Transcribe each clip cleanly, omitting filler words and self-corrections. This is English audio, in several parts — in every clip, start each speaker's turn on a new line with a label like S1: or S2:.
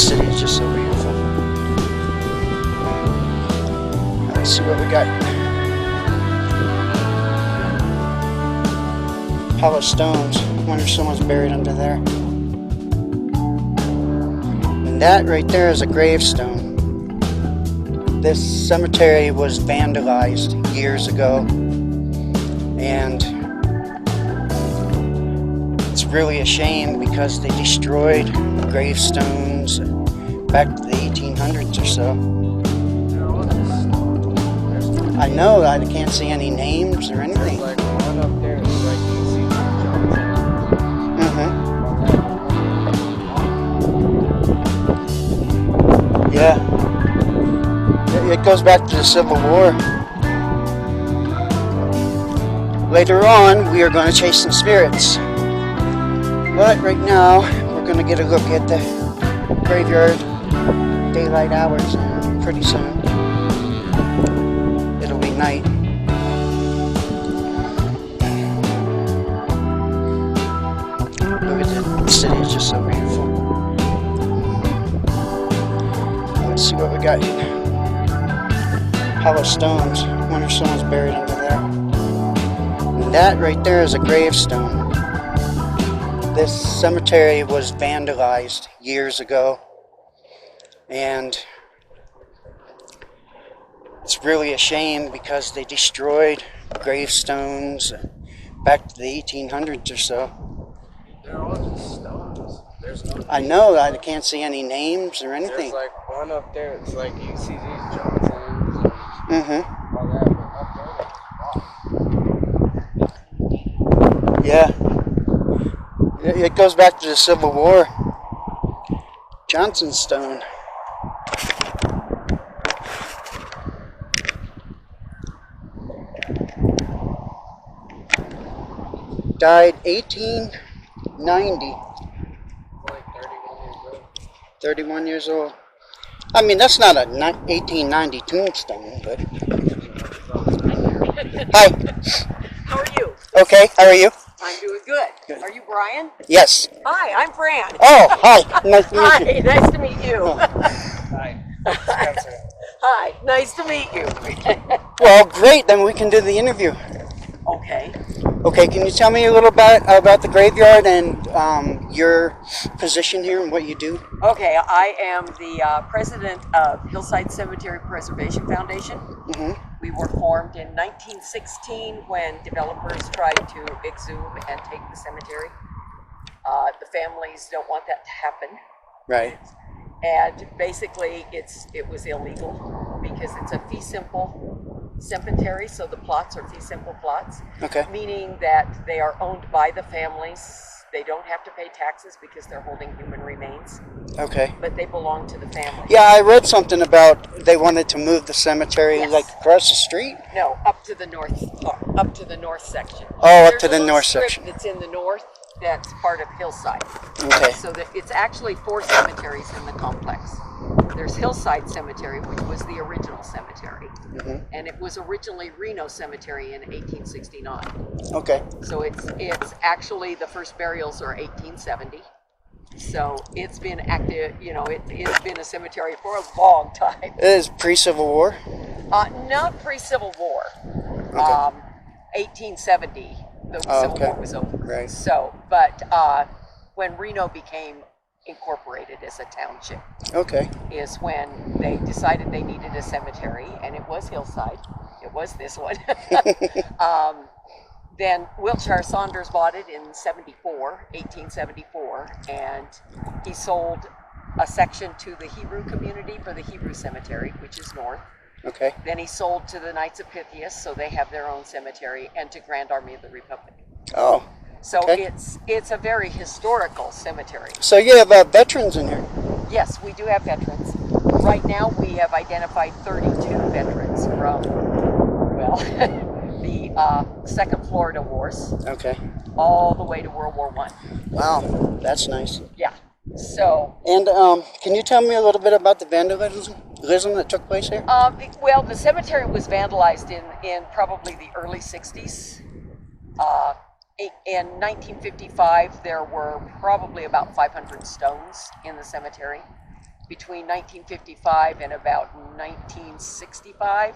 S1: city is just so beautiful. Let's see what we got. Polished stones. I wonder if someone's buried under there. And that right there is a gravestone. This cemetery was vandalized years ago, and it's really a shame because they destroyed gravestones back to the 1800s or so. I know, I can't see any names or anything.
S2: There's like one up there, it's like you see
S1: Johnson. Yeah. It goes back to the Civil War. Later on, we are going to chase some spirits. But right now, we're going to get a look at the graveyard daylight hours, and pretty soon it'll be night. Look at the city, it's just so beautiful. Let's see what we got here. Polished stones. I wonder if someone's buried under there. And that right there is a gravestone. This cemetery was vandalized years ago, and it's really a shame because they destroyed gravestones back to the 1800s or so.
S2: They're all just stones. There's no.
S1: I know, I can't see any names or anything.
S2: There's like one up there. It's like you see these Johnsons.
S1: Mm-hmm.
S2: All that, but up there,
S1: Yeah. It goes back to the Civil War. Johnson stone. Died 1890.
S2: like 31 years old.
S1: 31 years old. I mean, that's not a 1890 tombstone, but... Hi.
S3: How are you?
S1: Okay, how are you?
S3: I'm doing good.
S1: Good.
S3: Are you Brian?
S1: Yes.
S3: Hi, I'm Fran.
S1: Oh, hi. Nice to meet
S3: Hi,
S1: you.
S3: nice to meet you.
S1: Oh.
S2: Hi. Spencer.
S3: Hi, nice to meet you.
S1: Well, great. Then we can do the interview.
S3: Okay.
S1: Okay, can you tell me a little bit about the graveyard and your position here and what you do?
S3: Okay, I am the president of Hillside Cemetery Preservation Foundation.
S1: Mm-hmm.
S3: We were formed in 1916 when developers tried to exhume and take the cemetery. The families don't want that to happen.
S1: Right.
S3: And basically it was illegal because it's a fee simple cemetery, so the plots are fee simple plots.
S1: Okay.
S3: Meaning that they are owned by the families. They don't have to pay taxes because they're holding human remains.
S1: Okay.
S3: But they belong to the family.
S1: Yeah, I read something about they wanted to move the cemetery like across the street.
S3: No, up to the north section.
S1: Oh, up
S3: There's
S1: to the
S3: a little
S1: north
S3: strip
S1: section.
S3: that's in the north. That's part of Hillside.
S1: Okay.
S3: So that it's actually 4 cemeteries in the complex. There's Hillside Cemetery, which was the original cemetery, and it was originally Reno Cemetery in 1869.
S1: Okay.
S3: So it's actually the first burials are 1870. So it's been active. You know, it's been a cemetery for a long time.
S1: It is pre-Civil War?
S3: Not pre-Civil War.
S1: Okay.
S3: 1870. The Civil War was over.
S1: Right.
S3: So, but when Reno became incorporated as a township,
S1: Okay.
S3: is when they decided they needed a cemetery, and it was Hillside. It was this one. Then Wiltshire Saunders bought it in 1874, and he sold a section to the Hebrew community for the Hebrew cemetery, which is north.
S1: Okay.
S3: Then he sold to the Knights of Pythias, so they have their own cemetery, and to Grand Army of the Republic.
S1: Oh.
S3: So
S1: Okay.
S3: it's a very historical cemetery.
S1: So you have veterans in here?
S3: Yes, we do have veterans. Right now we have identified 32 veterans from, well, the Second Florida Wars,
S1: Okay.
S3: all the way to World War I.
S1: Wow, that's nice.
S3: Yeah. So,
S1: And can you tell me a little bit about the vandalism that took place here?
S3: well, the cemetery was vandalized in probably the early 60s. In 1955, there were probably about 500 stones in the cemetery. between 1955 and about 1965,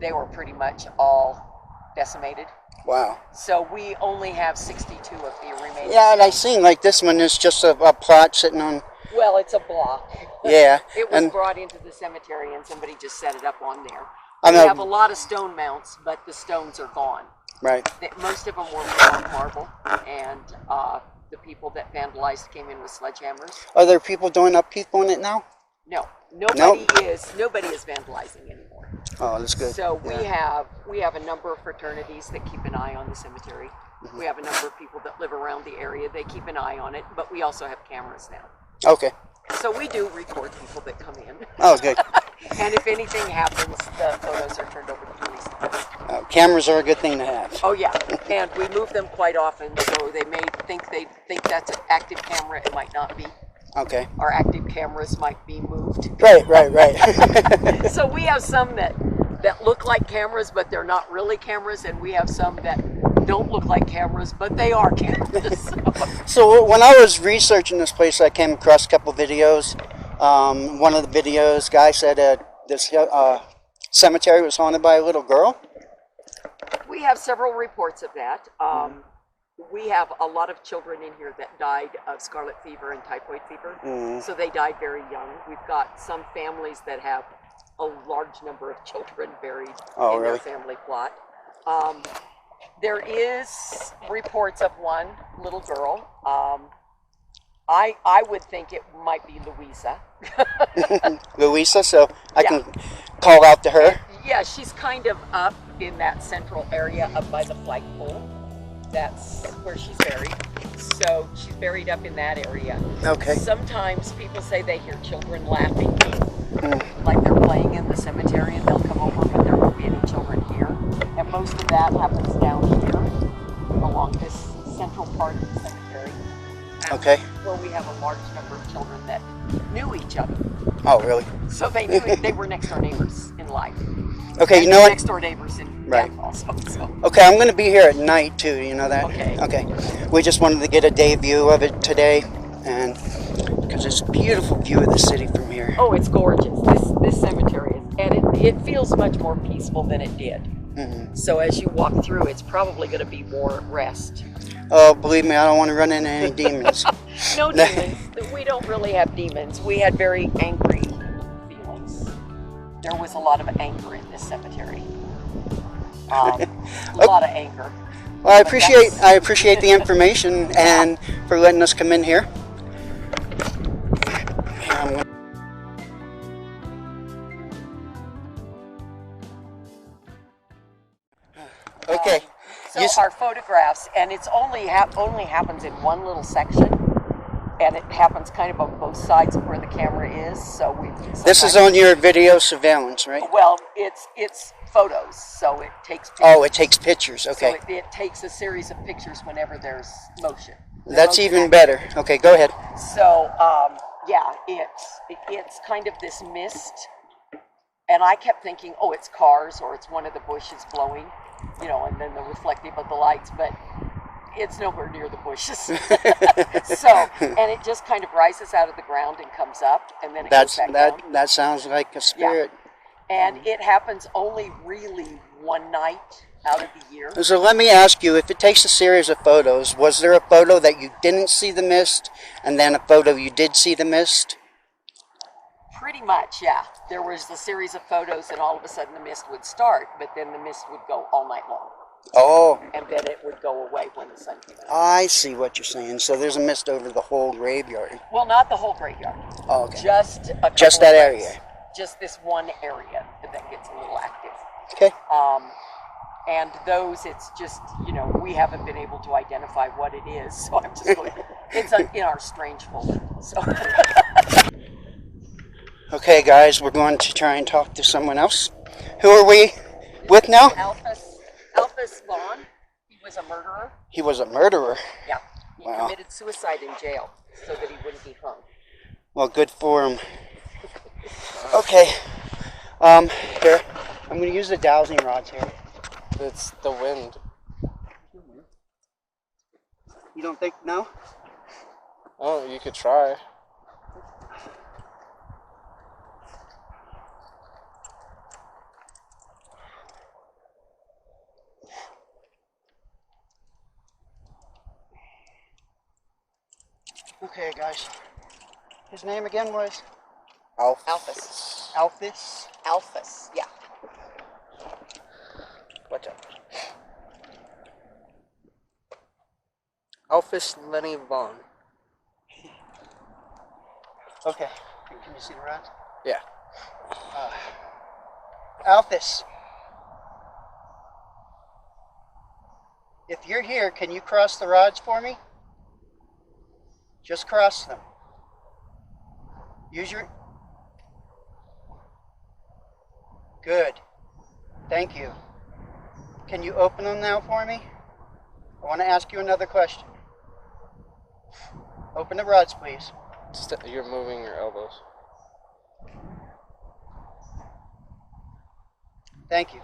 S3: they were pretty much all decimated.
S1: Wow.
S3: So we only have 62 of the remaining.
S1: Yeah, and I seen like this one is just a plot sitting on.
S3: Well, it's a block.
S1: Yeah.
S3: It was
S1: and
S3: brought into the cemetery and somebody just set it up on there.
S1: I
S3: We
S1: know.
S3: have a lot of stone mounts, but the stones are gone.
S1: Right.
S3: Most of them were block marble, and the people that vandalized came in with sledgehammers.
S1: Are there people doing upkeep on it now?
S3: No, nobody is vandalizing anymore.
S1: Oh, that's good.
S3: So
S1: Yeah.
S3: we have a number of fraternities that keep an eye on the cemetery.
S1: Mm-hmm.
S3: We have a number of people that live around the area. They keep an eye on it, but we also have cameras now.
S1: Okay.
S3: So we do record people that come in.
S1: Oh, good.
S3: And if anything happens, the photos are turned over to police.
S1: Cameras are a good thing to have.
S3: Oh yeah, and we move them quite often, so they think that's an active camera. It might not be.
S1: Okay.
S3: Our active cameras might be moved.
S1: Right.
S3: So we have some that look like cameras, but they're not really cameras, and we have some that don't look like cameras, but they are cameras.
S1: So when I was researching this place, I came across a couple videos. One of the videos, guy said this cemetery was haunted by a little girl.
S3: We have several reports of that. We have a lot of children in here that died of scarlet fever and typhoid fever. So they died very young. We've got some families that have a large number of children buried in their family plot. There is reports of one little girl. I would think it might be Louisa.
S1: Louisa, so I can call out to her.
S3: Yeah, she's kind of up in that central area up by the flagpole. That's where she's buried. So she's buried up in that area.
S1: Okay.
S3: Sometimes people say they hear children laughing, like they're playing in the cemetery, and they'll come over, but there won't be any children here. And most of that happens down here along this central part of the cemetery.
S1: Okay.
S3: Where we have a large number of children that knew each other.
S1: Oh, really?
S3: So they knew they were next door neighbors in life.
S1: Okay,
S3: and
S1: you know what?
S3: Next door neighbors in death also. So.
S1: Okay, I'm going to be here at night too, you know that?
S3: Okay.
S1: Okay. We just wanted to get a day view of it today, and because it's a beautiful view of the city from here.
S3: Oh, it's gorgeous. This cemetery is, and it feels much more peaceful than it did. So as you walk through, it's probably going to be more at rest.
S1: Oh, believe me, I don't want to run into any demons.
S3: No demons. We don't really have demons. We had very angry feelings. There was a lot of anger in this cemetery. A lot of anger.
S1: Well, I appreciate the information and for letting us come in here. Okay.
S3: So our photographs, and it's only happens in one little section, and it happens kind of on both sides of where the camera is. So
S1: This is on your video surveillance, right?
S3: Well, it's photos, so it takes pictures.
S1: Oh, it takes pictures. Okay.
S3: So it takes a series of pictures whenever there's motion.
S1: That's even better. Okay, go ahead.
S3: So yeah, it's kind of this mist, and I kept thinking, oh, it's cars or it's one of the bushes blowing, you know, and then the reflective of the lights, but it's nowhere near the bushes. So, and it just kind of rises out of the ground and comes up, and then it goes back down.
S1: That sounds like a spirit.
S3: Yeah. And it happens only really one night out of the year.
S1: So let me ask you, if it takes a series of photos, was there a photo that you didn't see the mist, and then a photo you did see the mist?
S3: Pretty much, yeah. There was a series of photos, and all of a sudden the mist would start, but then the mist would go all night long.
S1: Oh.
S3: And then it would go away when the sun came out.
S1: I see what you're saying. So there's a mist over the whole graveyard.
S3: Well, not the whole graveyard.
S1: Oh, okay.
S3: Just
S1: that area.
S3: Just this one area that gets a little active.
S1: Okay.
S3: And those, it's just, you know, we haven't been able to identify what it is, so I'm just going, it's in our strange folder. So.
S1: Okay, guys, we're going to try and talk to someone else. Who are we with now?
S3: Alphas Vaughn. He was a murderer.
S1: He was a murderer?
S3: Yeah. He committed suicide in jail so that he wouldn't be hung.
S1: Well, good for him. Okay. Here, I'm going to use the dowsing rods here.
S2: It's the wind.
S1: You don't think, no?
S2: Oh, you could try.
S1: Okay, guys. His name again was?
S3: Alphys.
S1: Alphys?
S3: Alphys, yeah.
S2: Watch out. Alphys Lenny Vaughn.
S1: Okay. Can you see the rods?
S2: Yeah.
S1: Alphys. If you're here, can you cross the rods for me? Just cross them. Use your... Good. Thank you. Can you open them now for me? I want to ask you another question. Open the rods, please.
S2: You're moving your elbows.
S1: Thank you.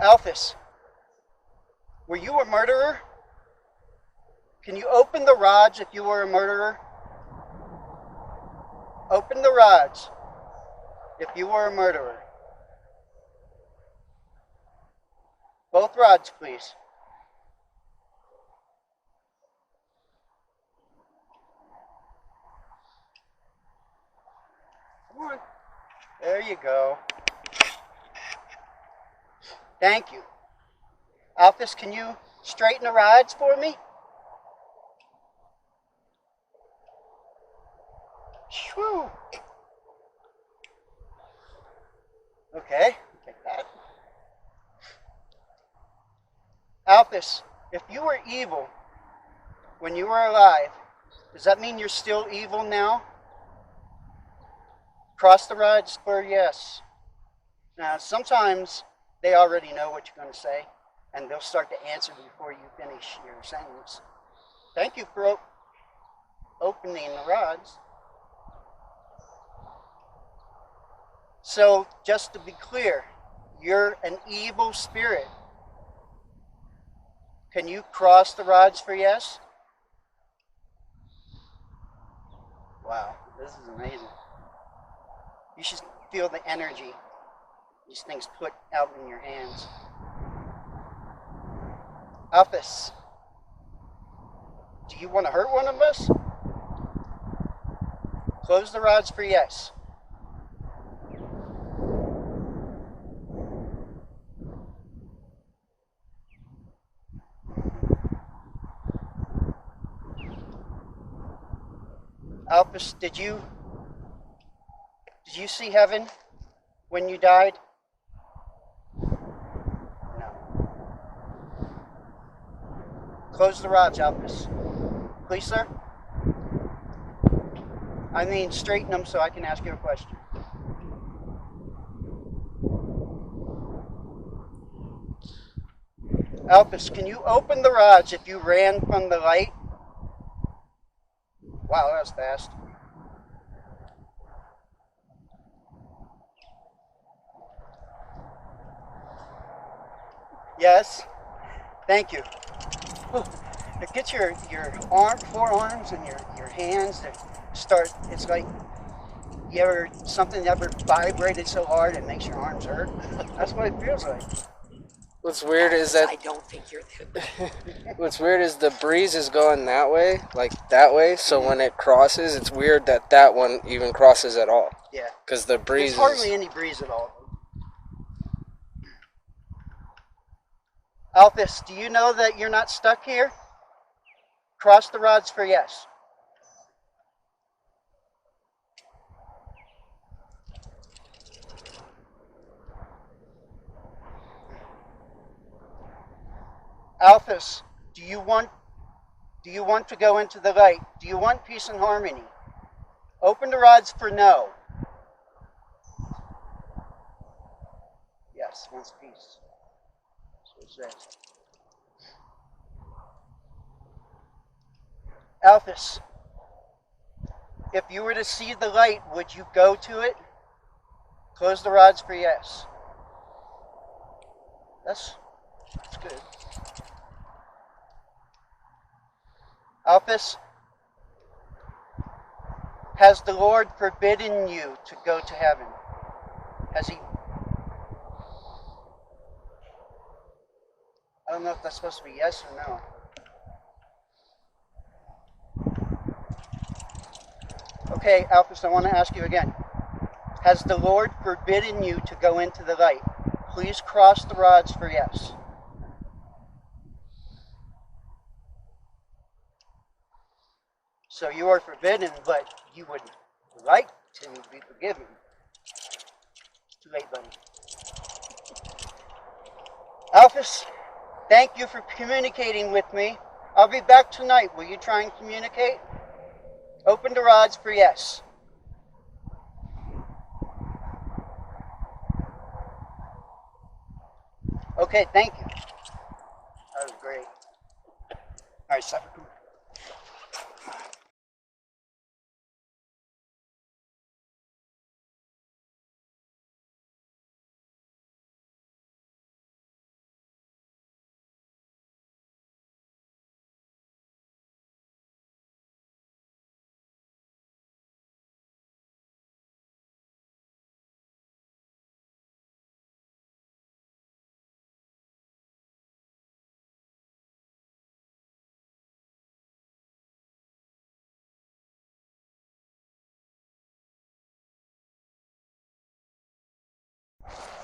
S1: Alphys, were you a murderer? Can you open the rods if you were a murderer? Open the rods if you were a murderer. Both rods, please. Come on. There you go. Thank you. Alphys, can you straighten the rods for me? Shoo. Okay, take that. Alphys, if you were evil when you were alive, does that mean you're still evil now? Cross the rods for yes. Now, sometimes they already know what you're going to say, and they'll start to answer before you finish your sentence. Thank you for opening the rods. So, just to be clear, you're an evil spirit. Can you cross the rods for yes? Wow, this is amazing. You should feel the energy these things put out in your hands. Alphys, do you want to hurt one of us? Close the rods for yes. Alphys, did you see heaven when you died? No. Close the rods, Alphys. Please, sir? I mean, straighten them so I can ask you a question. Alphys, can you open the rods if you ran from the light? Wow, that was fast. Yes. Thank you. It gets your forearms and your hands to start. It's like something ever vibrated so hard it makes your arms hurt. That's what it feels like.
S2: What's weird is that
S3: I don't think you're
S2: what's weird is the breeze is going that way, like that way. So when it crosses, it's weird that that one even crosses at all.
S1: Yeah.
S2: Because the breeze.
S1: There's hardly any breeze at all. Alphys, do you know that you're not stuck here? Cross the rods for yes. Alphys, do you want to go into the light? Do you want peace and harmony? Open the rods for no. Yes, wants peace. That's what it says. Alphys, if you were to see the light, would you go to it? Close the rods for yes. That's good. Alphys, has the Lord forbidden you to go to heaven? Has he? don't know if that's supposed to be yes or no. Okay, Alphys, I want to ask you again. Has the Lord forbidden you to go into the light? Please cross the rods for yes. So you are forbidden, but you would like to be forgiven. Too late, buddy. Alphys, thank you for communicating with me. I'll be back tonight. Will you try and communicate? Open the rods for yes. Okay, thank you. That was great. All right, Supper.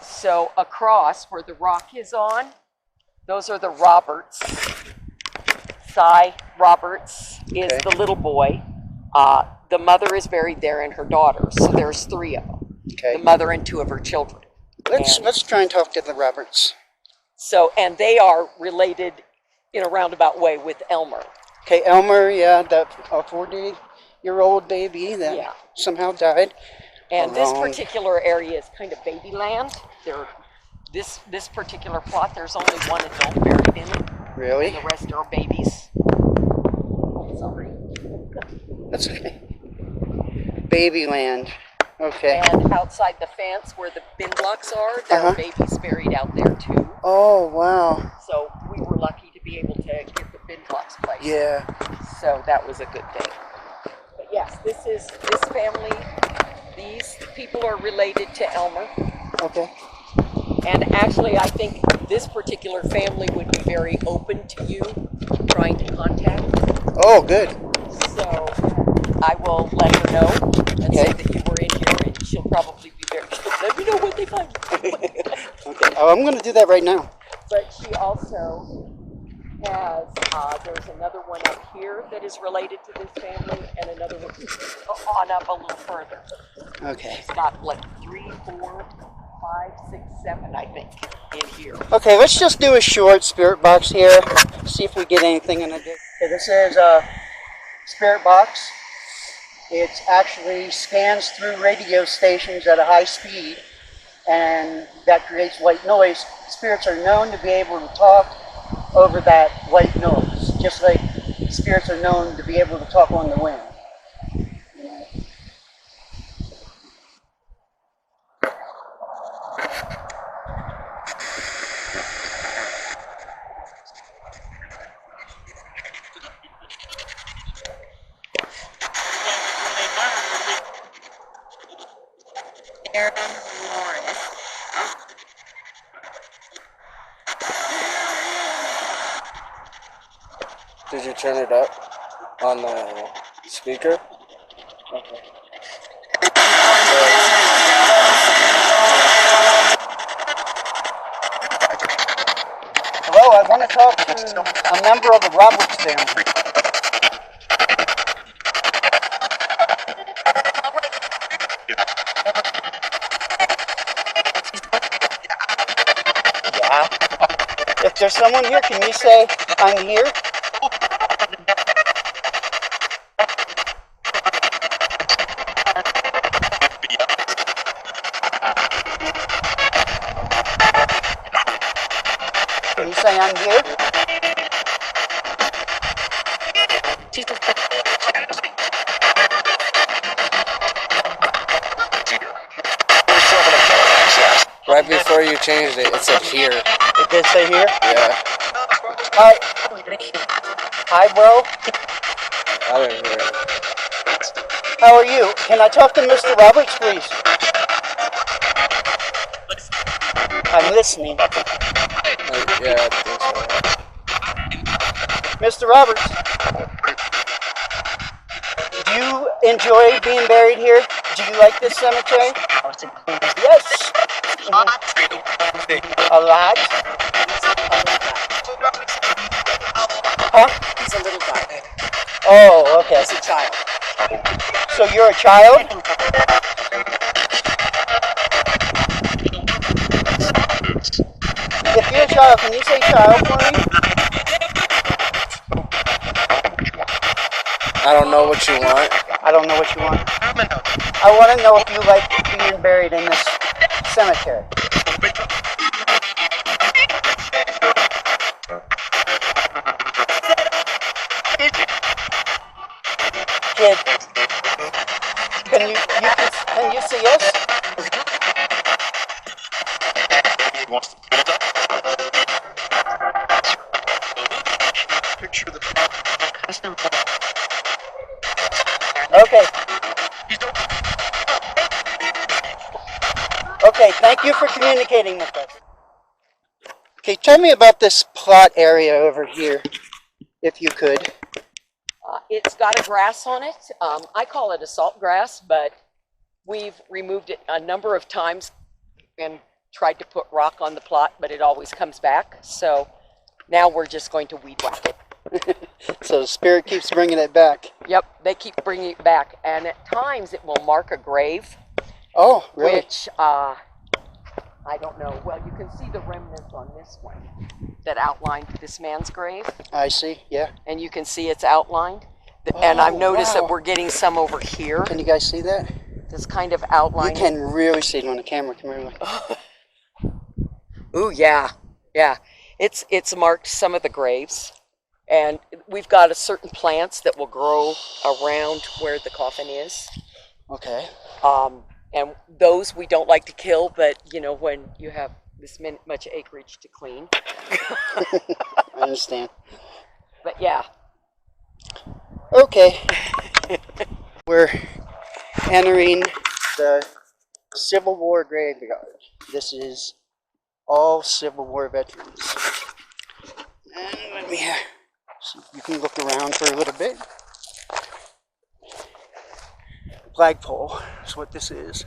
S3: So across where the rock is on, those are the Roberts. Cy Roberts is the little boy. The mother is buried there and her daughter. So there's 3 of them.
S1: Okay.
S3: The mother and 2 of her children.
S1: Let's try and talk to the Roberts.
S3: So, and they are related in a roundabout way with Elmer.
S1: Okay, Elmer, yeah, that 40-year-old baby that somehow died.
S3: And this particular area is kind of baby land. This particular plot, there's only 1 adult buried in it.
S1: Really?
S3: And the rest are babies. Sorry.
S1: That's okay. Baby land. Okay.
S3: And outside the fence where the bin blocks are, there are babies buried out there too.
S1: Oh, wow.
S3: So we were lucky to be able to get the bin blocks placed.
S1: Yeah.
S3: So that was a good thing. But yes, this family, these people are related to Elmer.
S1: Okay.
S3: And actually, I think this particular family would be very open to you trying to contact.
S1: Oh, good.
S3: So I will let her know and say that you were in here, and she'll probably be there. Let me know what they find.
S1: Okay. Oh, I'm going to do that right now.
S3: But she also has, there's another one up here that is related to this family, and another one on up a little further.
S1: Okay.
S3: She's got like 3, 4, 5, 6, 7, I think, in here.
S1: Okay, let's just do a short spirit box here. See if we get anything in it. Okay, this is a spirit box. It actually scans through radio stations at a high speed, and that creates white noise. Spirits are known to be able to talk over that white noise, just like spirits are known to be able to talk on the wind.
S2: Did you turn it up on the speaker?
S1: Okay. Hello, I want to talk to a member of the Roberts family. Yeah. If there's someone here, can you say, I'm here? Can you say I'm here?
S2: Right before you changed it, it said here.
S1: It did say here?
S2: Yeah.
S1: Hi. Hi, bro.
S2: I didn't hear it.
S1: How are you? Can I talk to Mr. Roberts, please? I'm listening.
S2: Yeah, I think so.
S1: Mr. Roberts, do you enjoy being buried here? Do you like this cemetery? Yes. A lot? Huh?
S3: He's a little guy.
S1: Oh, okay.
S3: He's a child.
S1: So you're a child? If you're a child, can you say child for me?
S2: I don't know what you want.
S1: I don't know what you want. I want to know if you like being buried in this cemetery. Kid, can you see us? Okay. Okay, thank you for communicating with us. Okay, tell me about this plot area over here, if you could.
S3: It's got a grass on it. I call it a salt grass, but we've removed it a number of times and tried to put rock on the plot, but it always comes back. So now we're just going to weed whack it.
S1: So the spirit keeps bringing it back.
S3: Yep, they keep bringing it back. And at times it will mark a grave.
S1: Oh, really?
S3: Which, I don't know. Well, you can see the remnants on this one that outlined this man's grave.
S1: I see, yeah.
S3: And you can see it's outlined. And I've noticed
S1: wow.
S3: that we're getting some over here.
S1: Can you guys see that?
S3: This kind of outline.
S1: You can really see it on the camera. Come here, look.
S3: Ooh, yeah, yeah. It's marked some of the graves. And we've got a certain plants that will grow around where the coffin is.
S1: Okay.
S3: And those we don't like to kill, but you know, when you have this much acreage to clean.
S1: I understand.
S3: But yeah.
S1: Okay. We're entering the Civil War graveyard. This is all Civil War veterans. And let me see if you can look around for a little bit. Flagpole is what this is.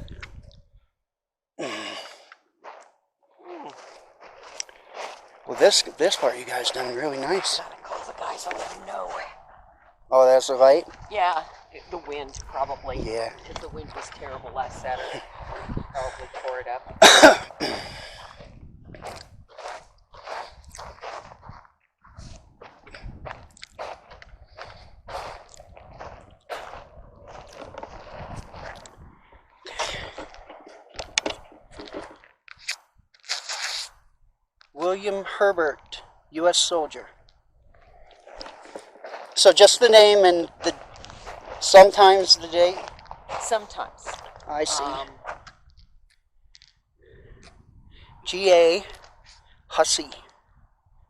S1: Well, this part you guys done really nice.
S3: Gotta call the guys and let them know.
S1: Oh, that's the light?
S3: Yeah, the wind probably.
S1: Yeah.
S3: Because the wind was terrible last Saturday. Probably tore it up.
S1: William Herbert, U.S. soldier. So just the name and sometimes the date?
S3: Sometimes.
S1: I see. G.A. Hussey,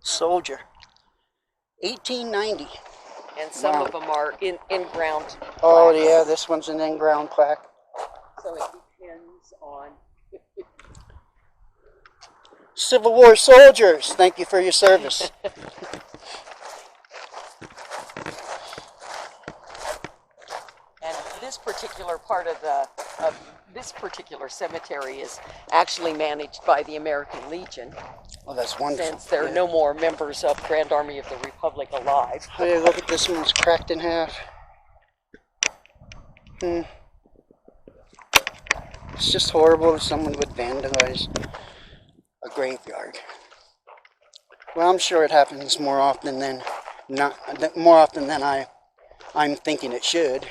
S1: soldier, 1890.
S3: And some
S1: Wow.
S3: of them are in ground.
S1: Oh
S3: plaques.
S1: yeah, this one's an in-ground plaque.
S3: So it depends on.
S1: Civil War soldiers, thank you for your service.
S3: And this particular part of this particular cemetery is actually managed by the American Legion.
S1: Oh, that's wonderful.
S3: Since there are no more members of Grand Army of the Republic alive.
S1: Oh yeah, look at this one, it's cracked in half. It's just horrible if someone would vandalize a graveyard. Well, I'm sure it happens more often than I'm thinking it should,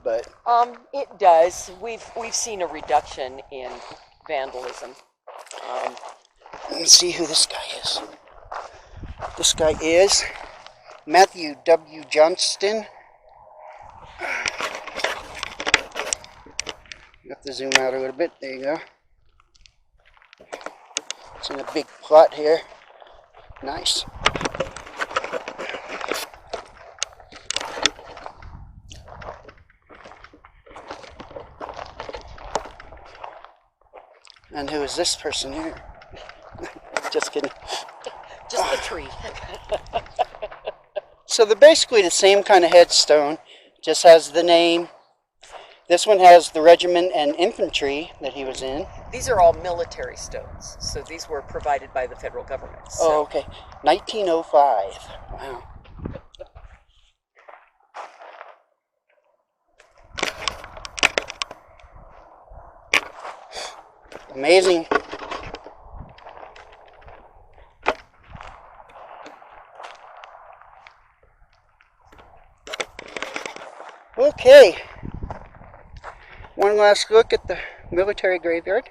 S1: but
S3: It does. We've seen a reduction in vandalism.
S1: let me see who this guy is. This guy is Matthew W. Johnston. You have to zoom out a little bit. There you go. It's in a big plot here. Nice. And who is this person here? Just kidding.
S3: Just the tree.
S1: So they're basically the same kind of headstone, just has the name. This one has the regiment and infantry that he was in.
S3: These are all military stones, so these were provided by the federal government. So.
S1: Oh, okay. 1905. Wow. Amazing. Okay. One last look at the military graveyard.